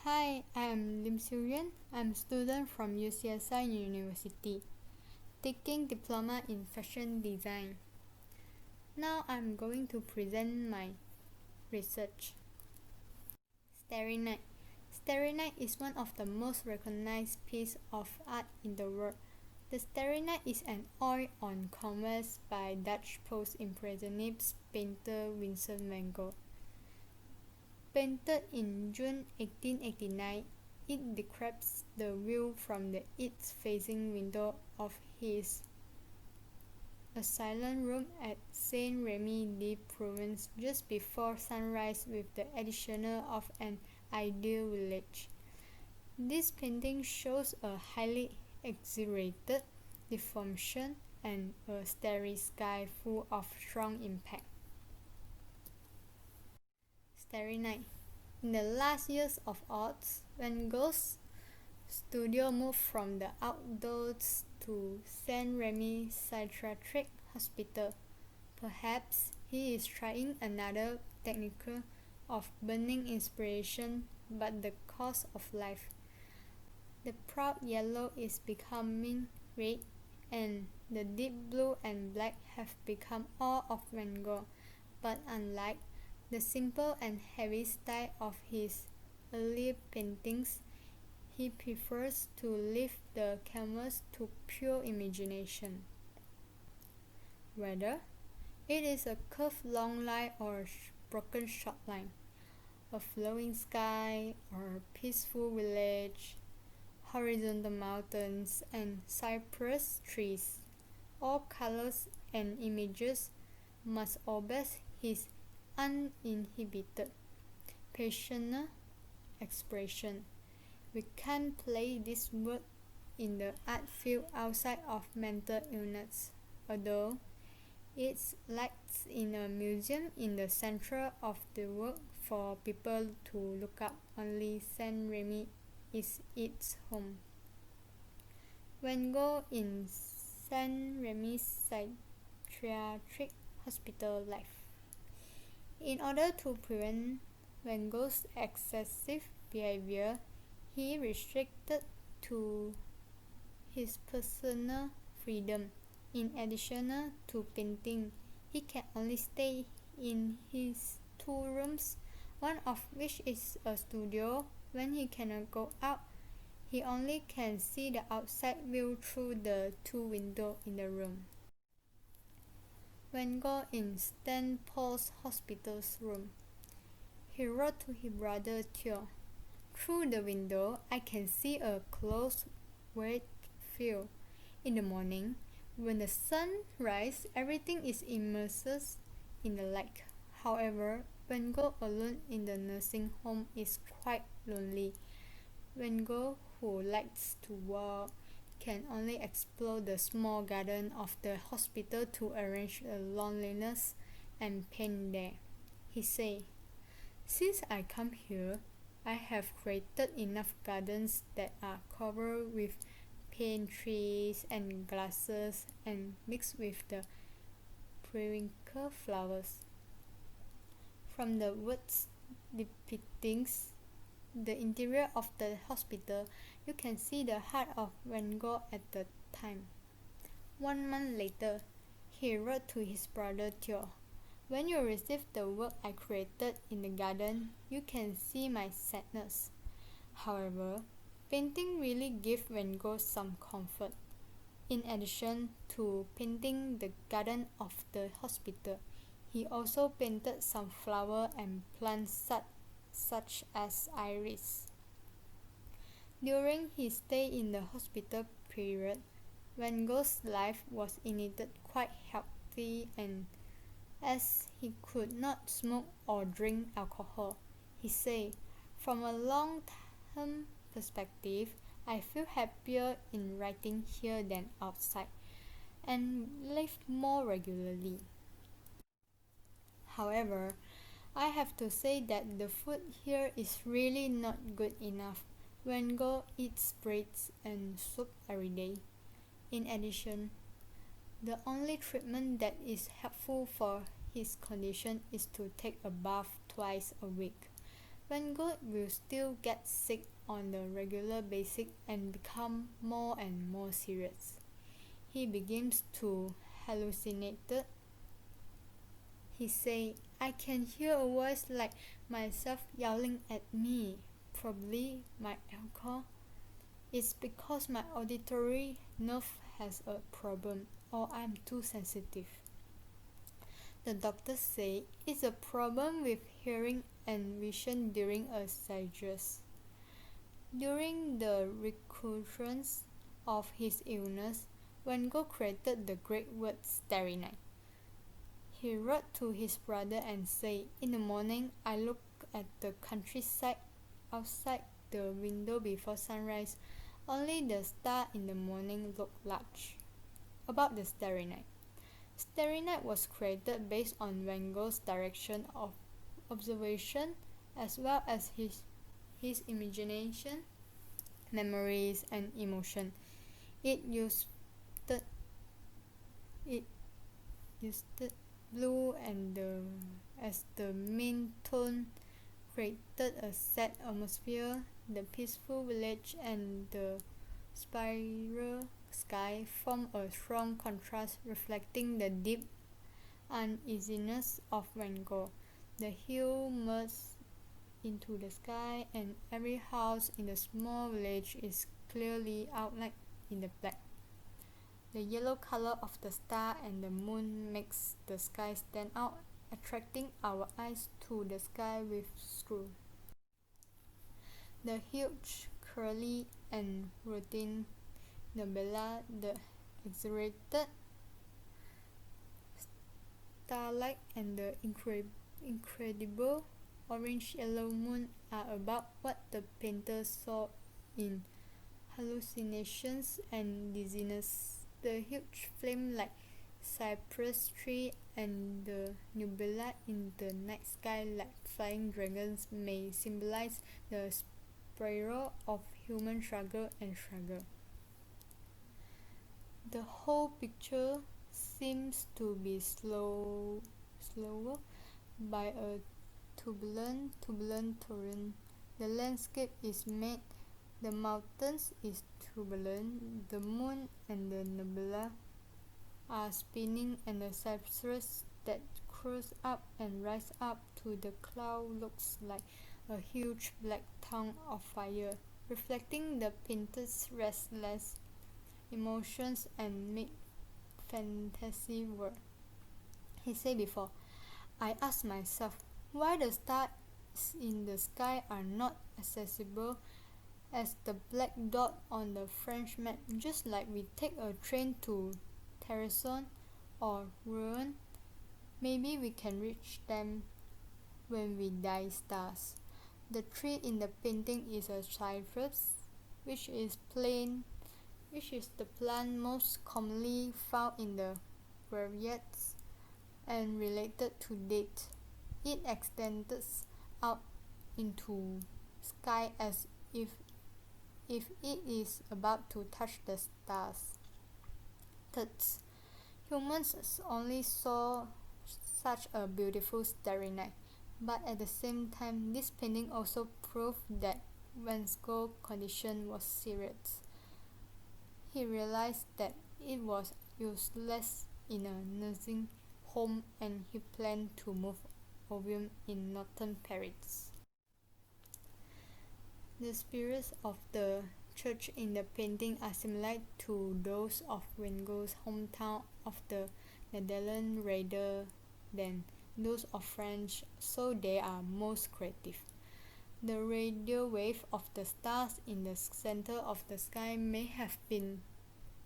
Hi, I am Lim Xiu Yuan. I'm a student from UCSI University, taking diploma in fashion design. Now I'm going to present my research. Starry Night. Starry Night is one of the most recognized pieces of art in the world. The Starry Night is an oil on canvas by Dutch post-impressionist painter Vincent van Gogh. Painted in June 1889, it describes the view from the east-facing window of his asylum room at Saint-Rémy-de-Provence just before sunrise with the addition of an ideal village. This painting shows a highly exaggerated deformation and a starry sky full of strong impact. Starry Night. In the last years of art, Van Gogh's studio moved from the outdoors to Saint-Remy Psychiatric Hospital. Perhaps he is trying another technique of burning inspiration, but the cost of life. The proud yellow is becoming red, and the deep blue and black have become all of Van Gogh, but unlike the simple and heavy style of his earlier paintings, he prefers to leave the canvas to pure imagination. Whether it is a curved long line or a broken short line, a flowing sky or a peaceful village, horizontal mountains and cypress trees, all colors and images must obey his uninhibited, passionate expression. We can't play this word in the art field outside of mental illness, although it's lights in a museum in the center of the world for people to look up. Only Saint-Remy is its home. Van Gogh in Saint-Remy Psychiatric Hospital life. In order to prevent Van Gogh's excessive behavior, he restricted to his personal freedom. In addition to painting, he can only stay in his 2 rooms, one of which is a studio. When he cannot go out, he only can see the outside view through the 2 windows in the room. Van Gogh in St. Paul's Hospital's room. He wrote to his brother Theo, "Through the window, I can see a closed, wet field. In the morning, when the sun rises, everything is immersed in the light. However, Van Gogh alone in the nursing home is quite lonely. Van Gogh, who likes to walk, can only explore the small garden of the hospital to arrange the loneliness and pain there. He said, "Since I come here, I have created enough gardens that are covered with pine trees and grasses and mixed with the periwinkle flowers." From the words depicting the interior of the hospital, you can see the heart of Van Gogh at the time. 1 month later, he wrote to his brother Theo, "When you receive the work I created in the garden, you can see my sadness." However, painting really gave Van Gogh some comfort. In addition to painting the garden of the hospital, he also painted some flowers and plants such as iris. During his stay in the hospital period, Van Gogh's life was indeed quite healthy, and as he could not smoke or drink alcohol, he said, "From a long-term perspective, I feel happier in writing here than outside, and live more regularly." However, I have to say that the food here is really not good enough. Van Gogh eats bread and soup every day. In addition, the only treatment that is helpful for his condition is to take a bath twice a week. Van Gogh will still get sick on a regular basis and become more and more serious. He begins to hallucinate. He said, I can hear a voice like myself yelling at me. Probably my alcohol. It's because my auditory nerve has a problem or I'm too sensitive. The doctors say it's a problem with hearing and vision during a seizure. During the recurrence of his illness, Van Gogh created the great word Starry Night. He wrote to his brother and said, in the morning I look at the countryside outside the window before sunrise. Only the stars in the morning look large. About the Starry Night. Starry Night was created based on Van Gogh's direction of observation as well as his imagination, memories, and emotion. It used blue and as the main tone, created a sad atmosphere. The peaceful village and the spiral sky form a strong contrast, reflecting the deep uneasiness of Van Gogh. The hill merges into the sky, and every house in the small village is clearly outlined in the black. The yellow color of the star and the moon makes the sky stand out, attracting our eyes to the sky with screw. The huge, curly, and routine nebula, the exaggerated starlight, and the incredible orange-yellow moon are about what the painter saw in hallucinations and dizziness. The huge flame like cypress tree and the nebula in the night sky like flying dragons may symbolize the spiral of human struggle and struggle. The whole picture seems to be slower by a turbulent torrent. The landscape is made, the mountains is turbulent, the moon and the nebula are spinning, and the cypress that curls up and rises up to the cloud looks like a huge black tongue of fire, reflecting the painter's restless emotions and mid-fantasy world. He said before, I asked myself why the stars in the sky are not accessible as the black dot on the French map, just like we take a train to Terrasson or Rouen. Maybe we can reach them when we die stars. The tree in the painting is a cypress, which is the plant most commonly found in the graveyards and related to death. It extends out into sky as if it is about to touch the stars. Third, humans only saw such a beautiful starry night, but at the same time this painting also proved that Van Gogh's condition was serious. He realized that it was useless in a nursing home and he planned to move opium in northern Paris. The spirits of the church in the painting are similar to those of Van Gogh's hometown of the Netherlands rather than those of France, so they are most creative. The radio wave of the stars in the center of the sky may have been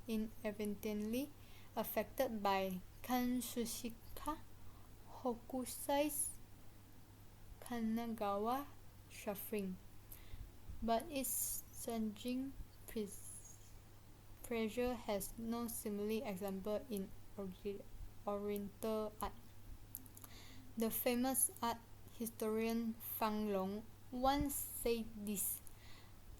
inadvertently affected by Kansushika Hokusai's Kanagawa suffering, but its surging pressure has no similar example in Oriental art. The famous art historian Fang Long once said this: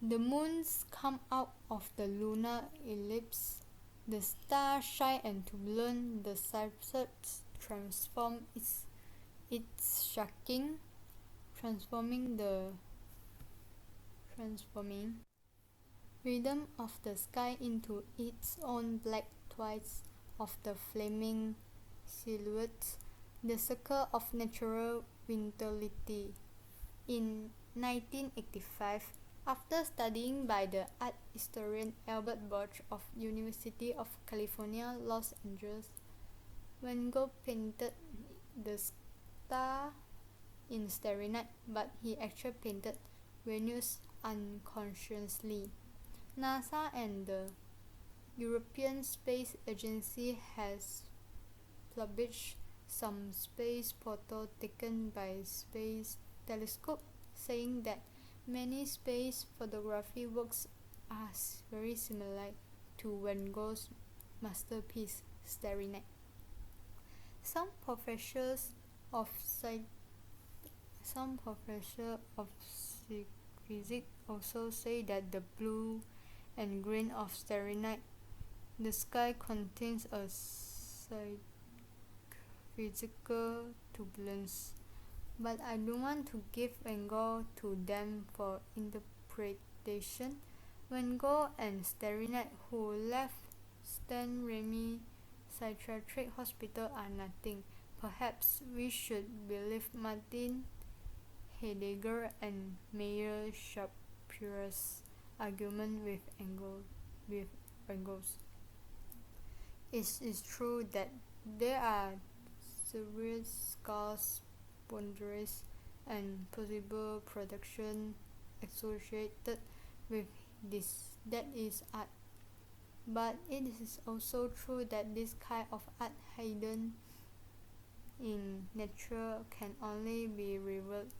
the moons come out of the lunar eclipse, the stars shine and turbulent, the cypress transforms its shocking transforming rhythm of the sky into its own black twice of the flaming silhouettes, the circle of natural vitality. In 1985, after studying by the art historian Albert Burch of University of California, Los Angeles, Van Gogh painted the star in Starry Night, but he actually painted Venus unconsciously. NASA and the European Space Agency has published some space photos taken by space telescope, saying that many space photography works are very similar to Van Gogh's masterpiece Starry Night. Some professors of physics also say that the blue and green of Starry Night, the sky contains a physical turbulence, but I don't want to give Van Gogh to them for interpretation. Van Gogh and Starry Night, who left Stan Remy Psychiatric Hospital, are nothing. Perhaps we should believe Martin Heidegger and Meyer Shapiro's argument with Van Gogh's. It is true that there are serious scars, boundaries, and possible production associated with this. That is art. But it is also true that this kind of art hidden in nature can only be revealed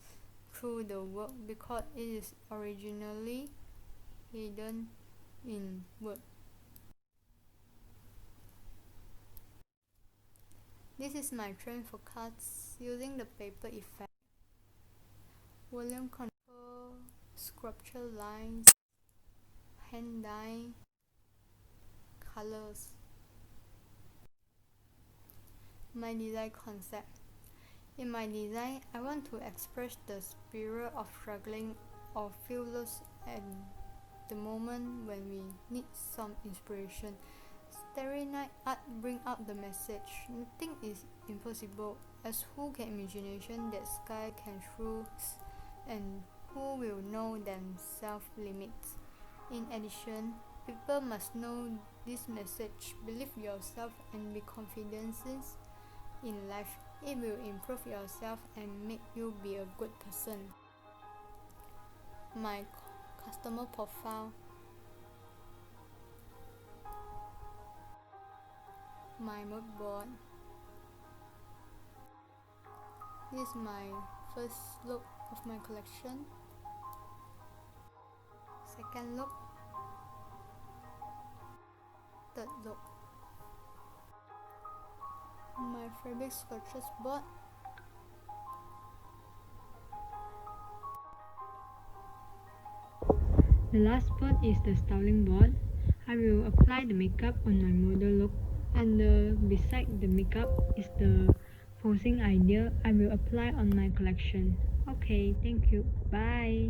through the work because it is originally hidden in wood. This is my trend for cards using the paper effect, volume control, sculpture lines, hand dye, colors. My design concept. In my design, I want to express the spirit of struggling or feel lost at the moment when we need some inspiration. Starry Night art bring out the message. Nothing is impossible, as who can imagination that sky can through, and who will know themselves limits. In addition, people must know this message. Believe yourself and be confident in life. It will improve yourself and make you be a good person. My customer profile. My mood board. This is my first look of my collection. Second look. Third look. My fabric sculptures board. The last part is the styling board. I will apply the makeup on my model look, and beside the makeup is the posing idea I will apply on my collection. Okay, thank you. Bye.